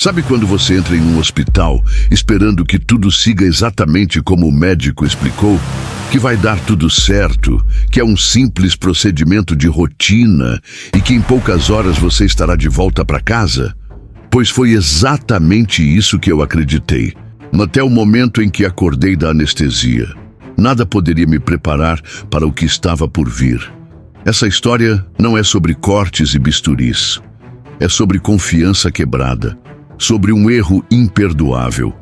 Sabe quando você entra em um hospital esperando que tudo siga exatamente como o médico explicou? Que vai dar tudo certo, que é um simples procedimento de rotina e que em poucas horas você estará de volta para casa? Pois foi exatamente isso que eu acreditei, até o momento em que acordei da anestesia. Nada poderia me preparar para o que estava por vir. Essa história não é sobre cortes e bisturis. É sobre confiança quebrada, sobre um erro imperdoável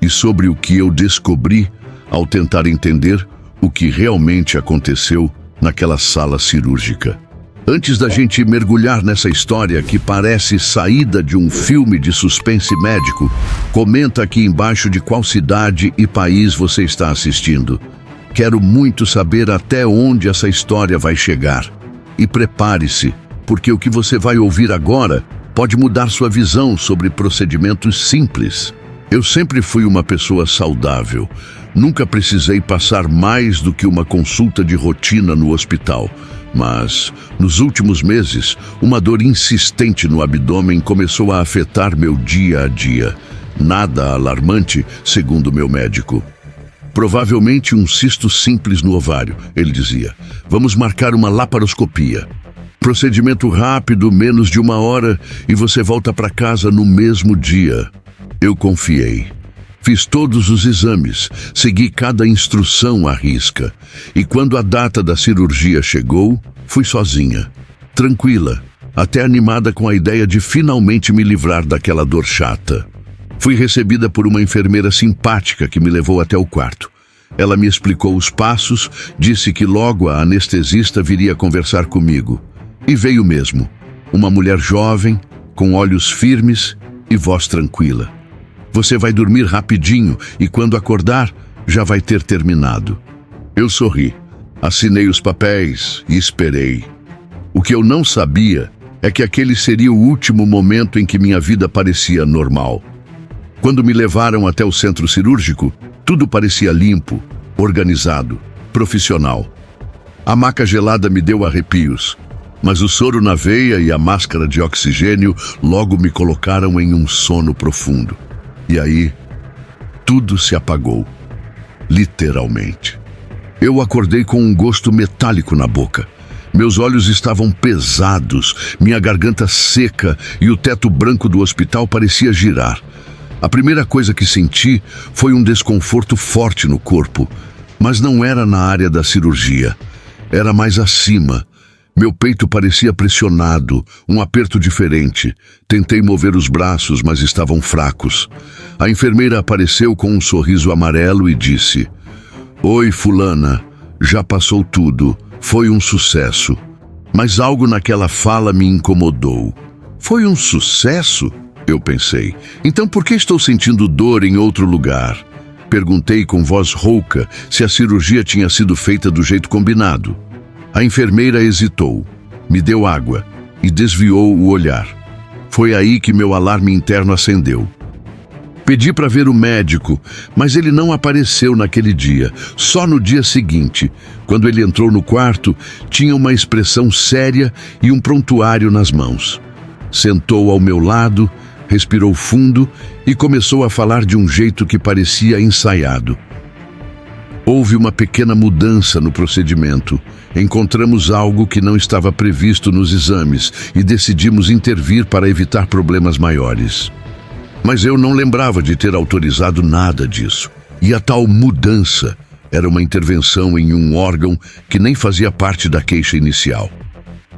e sobre o que eu descobri ao tentar entender o que realmente aconteceu naquela sala cirúrgica. Antes da gente mergulhar nessa história que parece saída de um filme de suspense médico, comenta aqui embaixo de qual cidade e país você está assistindo. Quero muito saber até onde essa história vai chegar. E prepare-se, porque o que você vai ouvir agora pode mudar sua visão sobre procedimentos simples. Eu sempre fui uma pessoa saudável. Nunca precisei passar mais do que uma consulta de rotina no hospital. Mas, nos últimos meses, uma dor insistente no abdômen começou a afetar meu dia a dia. Nada alarmante, segundo meu médico. Provavelmente um cisto simples no ovário, ele dizia. Vamos marcar uma laparoscopia. Procedimento rápido, menos de 1 hora, e você volta para casa no mesmo dia. Eu confiei. Fiz todos os exames, segui cada instrução à risca. E quando a data da cirurgia chegou, fui sozinha, tranquila, até animada com a ideia de finalmente me livrar daquela dor chata. Fui recebida por uma enfermeira simpática que me levou até o quarto. Ela me explicou os passos, disse que logo a anestesista viria conversar comigo. E veio mesmo, uma mulher jovem, com olhos firmes e voz tranquila. Você vai dormir rapidinho e quando acordar, já vai ter terminado. Eu sorri, assinei os papéis e esperei. O que eu não sabia é que aquele seria o último momento em que minha vida parecia normal. Quando me levaram até o centro cirúrgico, tudo parecia limpo, organizado, profissional. A maca gelada me deu arrepios, mas o soro na veia e a máscara de oxigênio logo me colocaram em um sono profundo. E aí, tudo se apagou, literalmente. Eu acordei com um gosto metálico na boca. Meus olhos estavam pesados, minha garganta seca e o teto branco do hospital parecia girar. A primeira coisa que senti foi um desconforto forte no corpo, mas não era na área da cirurgia, era mais acima. Meu peito parecia pressionado, um aperto diferente. Tentei mover os braços, mas estavam fracos. A enfermeira apareceu com um sorriso amarelo e disse: Oi, fulana, já passou tudo, foi um sucesso. Mas algo naquela fala me incomodou. Foi um sucesso? Eu pensei. Então por que estou sentindo dor em outro lugar? Perguntei com voz rouca se a cirurgia tinha sido feita do jeito combinado. A enfermeira hesitou, me deu água e desviou o olhar. Foi aí que meu alarme interno acendeu. Pedi para ver o médico, mas ele não apareceu naquele dia. Só no dia seguinte, quando ele entrou no quarto, tinha uma expressão séria e um prontuário nas mãos. Sentou ao meu lado, respirou fundo e começou a falar de um jeito que parecia ensaiado. Houve uma pequena mudança no procedimento. Encontramos algo que não estava previsto nos exames e decidimos intervir para evitar problemas maiores. Mas eu não lembrava de ter autorizado nada disso. E a tal mudança era uma intervenção em um órgão que nem fazia parte da queixa inicial.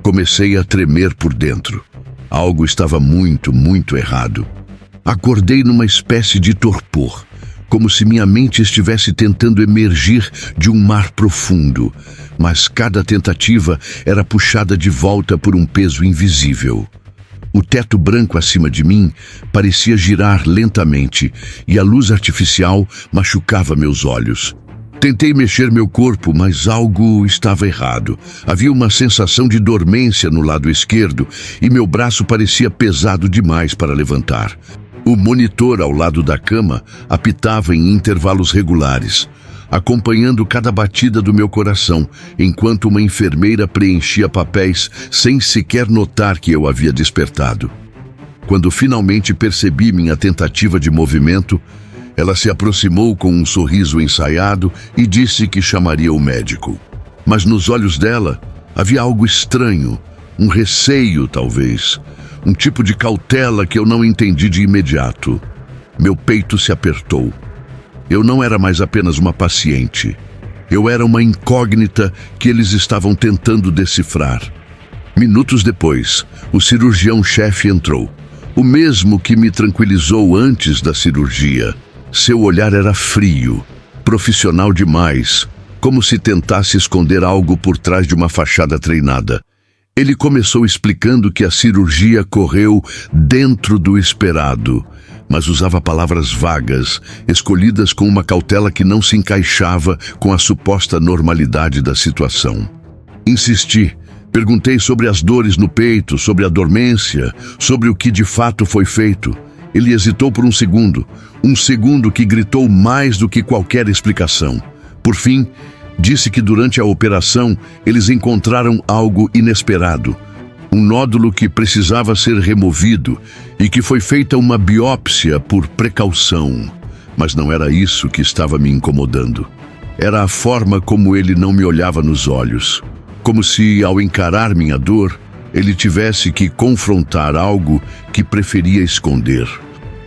Comecei a tremer por dentro. Algo estava muito errado. Acordei numa espécie de torpor, como se minha mente estivesse tentando emergir de um mar profundo, mas cada tentativa era puxada de volta por um peso invisível. O teto branco acima de mim parecia girar lentamente e a luz artificial machucava meus olhos. Tentei mexer meu corpo, mas algo estava errado. Havia uma sensação de dormência no lado esquerdo e meu braço parecia pesado demais para levantar. O monitor ao lado da cama apitava em intervalos regulares, acompanhando cada batida do meu coração, enquanto uma enfermeira preenchia papéis sem sequer notar que eu havia despertado. Quando finalmente percebi minha tentativa de movimento, ela se aproximou com um sorriso ensaiado e disse que chamaria o médico. Mas nos olhos dela havia algo estranho, um receio talvez, um tipo de cautela que eu não entendi de imediato. Meu peito se apertou. Eu não era mais apenas uma paciente. Eu era uma incógnita que eles estavam tentando decifrar. Minutos depois, o cirurgião-chefe entrou. O mesmo que me tranquilizou antes da cirurgia. Seu olhar era frio, profissional demais, como se tentasse esconder algo por trás de uma fachada treinada. Ele começou explicando que a cirurgia correu dentro do esperado, mas usava palavras vagas, escolhidas com uma cautela que não se encaixava com a suposta normalidade da situação. Insisti. Perguntei sobre as dores no peito, sobre a dormência, sobre o que de fato foi feito. Ele hesitou por um segundo que gritou mais do que qualquer explicação. Por fim, disse que durante a operação eles encontraram algo inesperado. Um nódulo que precisava ser removido e que foi feita uma biópsia por precaução. Mas não era isso que estava me incomodando. Era a forma como ele não me olhava nos olhos. Como se, ao encarar minha dor, ele tivesse que confrontar algo que preferia esconder.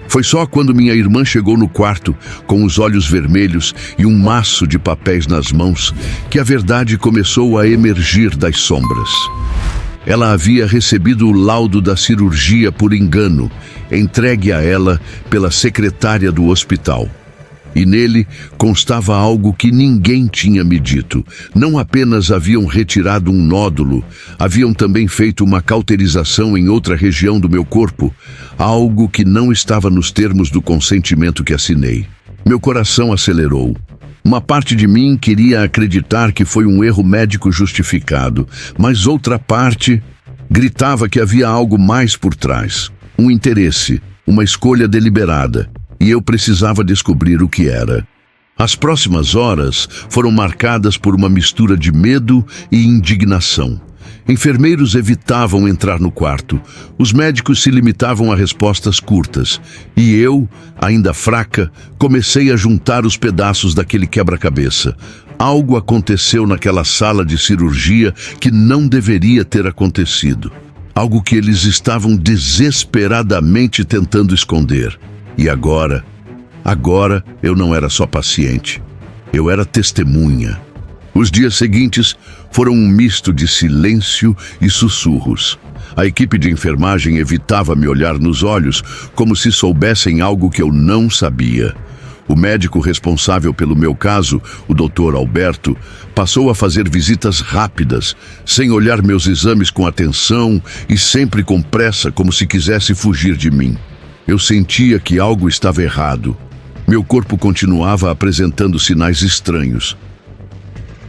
Foi só quando minha irmã chegou no quarto, com os olhos vermelhos e um maço de papéis nas mãos, que a verdade começou a emergir das sombras. Ela havia recebido o laudo da cirurgia por engano, entregue a ela pela secretária do hospital. E nele constava algo que ninguém tinha me dito. Não apenas haviam retirado um nódulo, haviam também feito uma cauterização em outra região do meu corpo, algo que não estava nos termos do consentimento que assinei. Meu coração acelerou. Uma parte de mim queria acreditar que foi um erro médico justificado, mas outra parte gritava que havia algo mais por trás. Um interesse, uma escolha deliberada. E eu precisava descobrir o que era. As próximas horas foram marcadas por uma mistura de medo e indignação. Enfermeiros evitavam entrar no quarto. Os médicos se limitavam a respostas curtas. E eu, ainda fraca, comecei a juntar os pedaços daquele quebra-cabeça. Algo aconteceu naquela sala de cirurgia que não deveria ter acontecido. Algo que eles estavam desesperadamente tentando esconder. E agora eu não era só paciente, eu era testemunha. Os dias seguintes foram um misto de silêncio e sussurros. A equipe de enfermagem evitava me olhar nos olhos, como se soubessem algo que eu não sabia. O médico responsável pelo meu caso, o Dr. Alberto, passou a fazer visitas rápidas, sem olhar meus exames com atenção e sempre com pressa, como se quisesse fugir de mim. Eu sentia que algo estava errado. Meu corpo continuava apresentando sinais estranhos.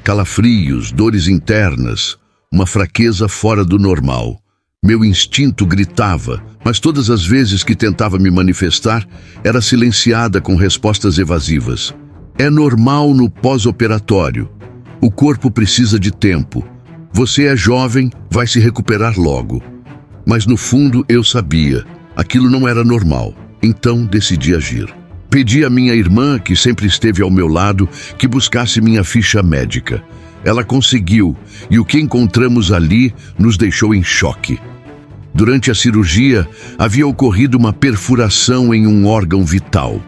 Calafrios, dores internas, uma fraqueza fora do normal. Meu instinto gritava, mas todas as vezes que tentava me manifestar, era silenciada com respostas evasivas. É normal no pós-operatório. O corpo precisa de tempo. Você é jovem, vai se recuperar logo. Mas no fundo eu sabia. Aquilo não era normal, então decidi agir. Pedi à minha irmã, que sempre esteve ao meu lado, que buscasse minha ficha médica. Ela conseguiu, e o que encontramos ali nos deixou em choque. Durante a cirurgia, havia ocorrido uma perfuração em um órgão vital.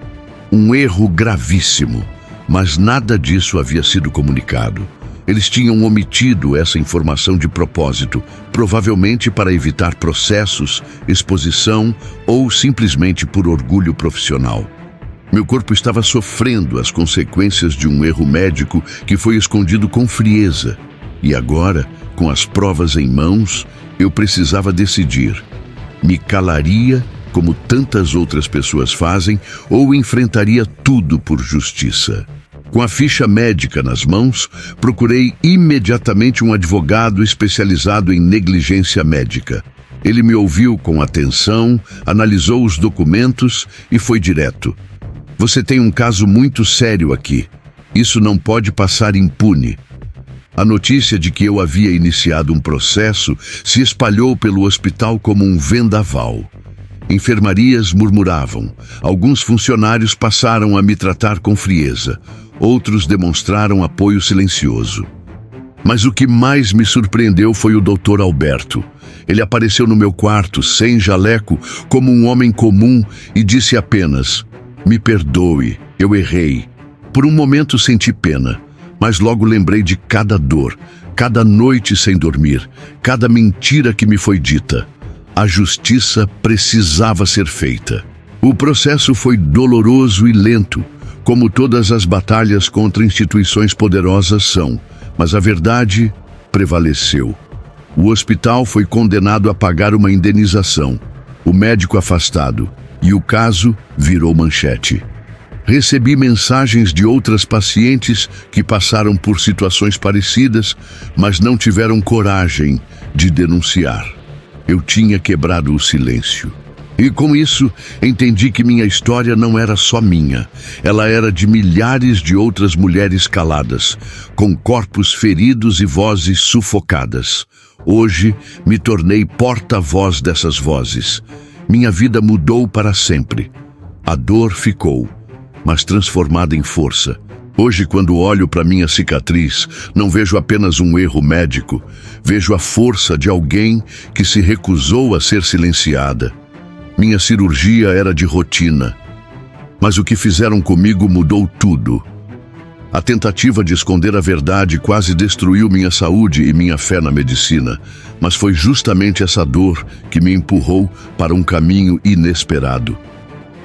Um erro gravíssimo, mas nada disso havia sido comunicado. Eles tinham omitido essa informação de propósito, provavelmente para evitar processos, exposição ou simplesmente por orgulho profissional. Meu corpo estava sofrendo as consequências de um erro médico que foi escondido com frieza. E agora, com as provas em mãos, eu precisava decidir. Me calaria, como tantas outras pessoas fazem, ou enfrentaria tudo por justiça. Com a ficha médica nas mãos, procurei imediatamente um advogado especializado em negligência médica. Ele me ouviu com atenção, analisou os documentos e foi direto. Você tem um caso muito sério aqui. Isso não pode passar impune. A notícia de que eu havia iniciado um processo se espalhou pelo hospital como um vendaval. Enfermarias murmuravam. Alguns funcionários passaram a me tratar com frieza. Outros demonstraram apoio silencioso. Mas o que mais me surpreendeu foi o Dr. Alberto. Ele apareceu no meu quarto, sem jaleco, como um homem comum, e disse apenas: "Me perdoe, eu errei." Por um momento senti pena, mas logo lembrei de cada dor, cada noite sem dormir, cada mentira que me foi dita. A justiça precisava ser feita. O processo foi doloroso e lento, como todas as batalhas contra instituições poderosas são, mas a verdade prevaleceu. O hospital foi condenado a pagar uma indenização, o médico afastado, e o caso virou manchete. Recebi mensagens de outras pacientes que passaram por situações parecidas, mas não tiveram coragem de denunciar. Eu tinha quebrado o silêncio. E com isso, entendi que minha história não era só minha. Ela era de milhares de outras mulheres caladas, com corpos feridos e vozes sufocadas. Hoje, me tornei porta-voz dessas vozes. Minha vida mudou para sempre. A dor ficou, mas transformada em força. Hoje, quando olho para minha cicatriz, não vejo apenas um erro médico. Vejo a força de alguém que se recusou a ser silenciada. Minha cirurgia era de rotina, mas o que fizeram comigo mudou tudo. A tentativa de esconder a verdade quase destruiu minha saúde e minha fé na medicina, mas foi justamente essa dor que me empurrou para um caminho inesperado.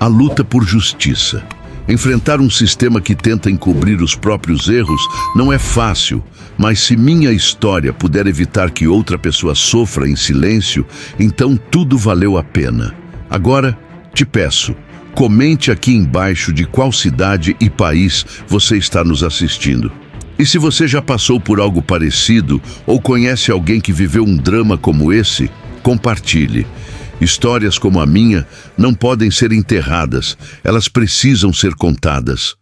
A luta por justiça. Enfrentar um sistema que tenta encobrir os próprios erros não é fácil, mas se minha história puder evitar que outra pessoa sofra em silêncio, então tudo valeu a pena. Agora, te peço, comente aqui embaixo de qual cidade e país você está nos assistindo. E se você já passou por algo parecido ou conhece alguém que viveu um drama como esse, compartilhe. Histórias como a minha não podem ser enterradas, elas precisam ser contadas.